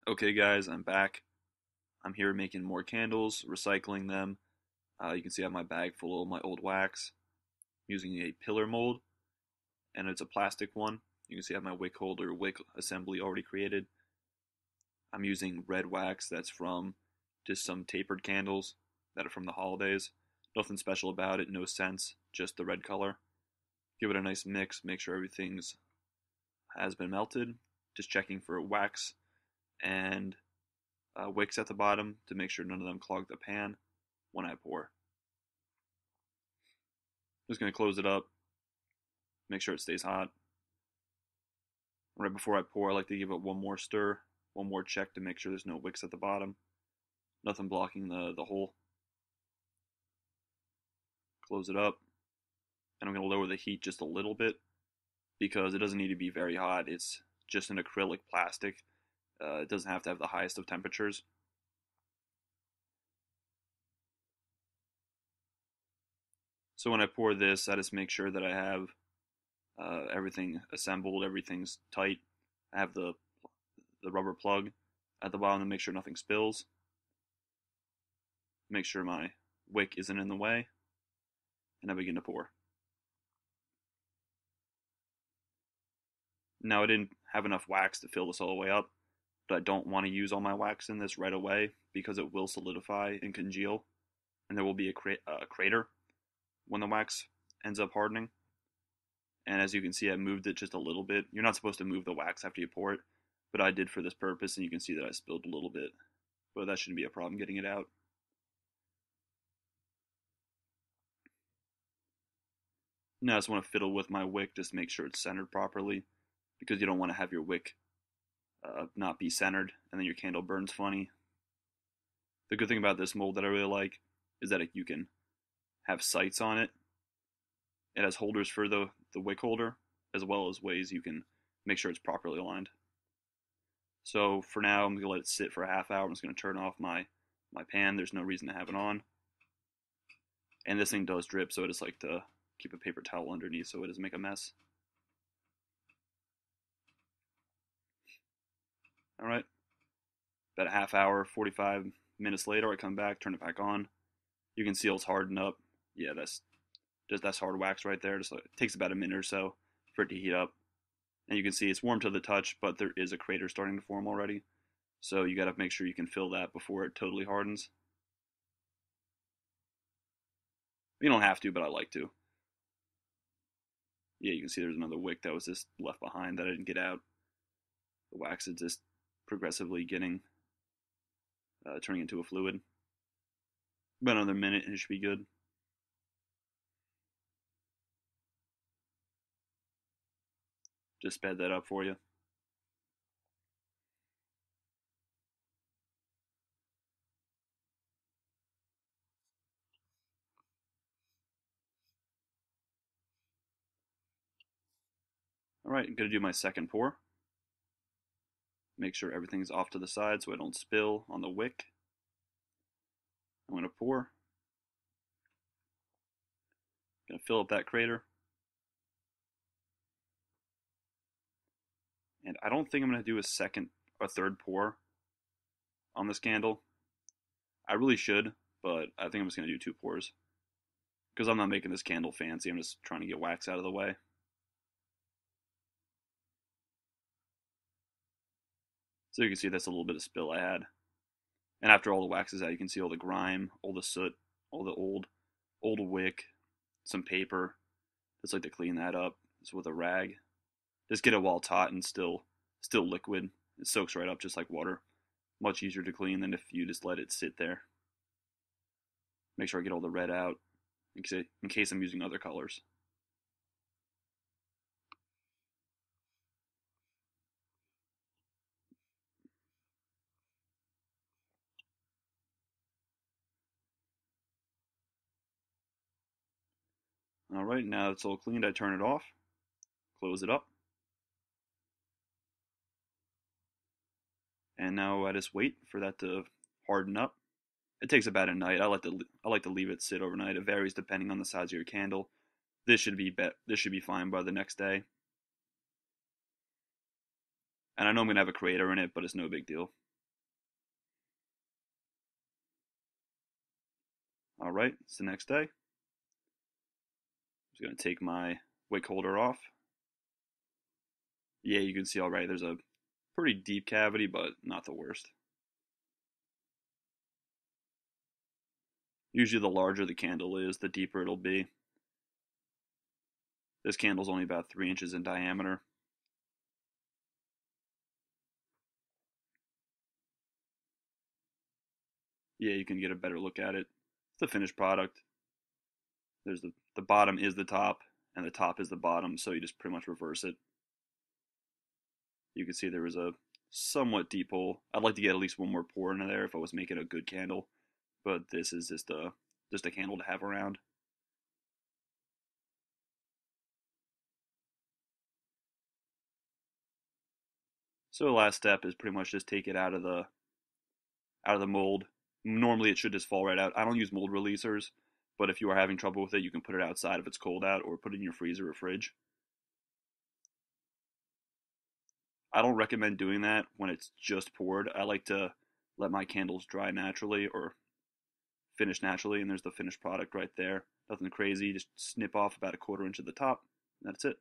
Okay guys, I'm back. I'm here making more candles, recycling them. You can see I have my bag full of my old wax. I'm using a pillar mold, and it's a plastic one. You can see I have my wick holder, wick assembly already created. I'm using red wax that's from just some tapered candles that are from the holidays. Nothing special about it, no scents, just the red color. Give it a nice mix, make sure everything's has been melted. Just checking for wax and wicks at the bottom to make sure none of them clog the pan when I pour. I'm just going to close it up, make sure it stays hot. Right before I pour, I like to give it one more stir, one more check to make sure there's no wicks at the bottom. Nothing blocking the hole. Close it up, and I'm going to lower the heat just a little bit because it doesn't need to be very hot. It's just an acrylic plastic. It doesn't have to have the highest of temperatures. So when I pour this, I just make sure that I have everything assembled, everything's tight. I have the rubber plug at the bottom to make sure nothing spills. Make sure my wick isn't in the way, and I begin to pour. Now I didn't have enough wax to fill this all the way up, but I don't want to use all my wax in this right away because it will solidify and congeal, and there will be a crater when the wax ends up hardening. And as you can see, I moved it just a little bit. You're not supposed to move the wax after you pour it, but I did for this purpose, and you can see that I spilled a little bit, but that shouldn't be a problem getting it out. Now I just want to fiddle with my wick, just make sure it's centered properly, because you don't want to have your wick not be centered, and then your candle burns funny. The good thing about this mold that I really like is that you can have sights on it. It has holders for the wick holder, as well as ways you can make sure it's properly aligned. So for now, I'm going to let it sit for a half hour. I'm just going to turn off my pan. There's no reason to have it on. And this thing does drip, so I just like to keep a paper towel underneath so it doesn't make a mess. Alright, about a half hour, 45 minutes later, I come back, turn it back on. You can see it's hardened up. Yeah, that's hard wax right there. Just it takes about a minute or so for it to heat up. And you can see it's warm to the touch, but there is a crater starting to form already. So you got to make sure you can fill that before it totally hardens. You don't have to, but I like to. Yeah, you can see there's another wick that was just left behind that I didn't get out. The wax is just progressively turning into a fluid. About another minute and it should be good. Just sped that up for you. Alright, I'm going to do my second pour. Make sure everything's off to the side so I don't spill on the wick. I'm going to pour. Going to fill up that crater. And I don't think I'm going to do a third pour on this candle. I really should, but I think I'm just going to do 2 pours. Because I'm not making this candle fancy, I'm just trying to get wax out of the way. So you can see that's a little bit of spill I had. And after all the wax is out, you can see all the grime, all the soot, all the old wick, some paper. Just like to clean that up just with a rag. Just get it while it's hot and still liquid. It soaks right up just like water. Much easier to clean than if you just let it sit there. Make sure I get all the red out in case I'm using other colors. Alright, now it's all cleaned, I turn it off, close it up, and now I just wait for that to harden up. It takes about a night. I like to leave it sit overnight. It varies depending on the size of your candle. This should be fine by the next day. And I know I'm gonna have a crater in it, but it's no big deal. Alright, it's the next day. I'm just going to take my wick holder off. Yeah, you can see already there's a pretty deep cavity, but not the worst. Usually the larger the candle is, the deeper it'll be. This candle's only about 3 inches in diameter. Yeah, you can get a better look at it. It's the finished product. There's the bottom is the top, and the top is the bottom, so you just pretty much reverse it. You can see there was a somewhat deep hole. I'd like to get at least one more pour into there if I was making a good candle, but this is just a candle to have around. So the last step is pretty much just take it out of the mold. Normally it should just fall right out. I don't use mold releasers, but if you are having trouble with it, you can put it outside if it's cold out, or put it in your freezer or fridge. I don't recommend doing that when it's just poured. I like to let my candles dry naturally or finish naturally, and there's the finished product right there. Nothing crazy, just snip off about a 1/4 inch at the top, and that's it.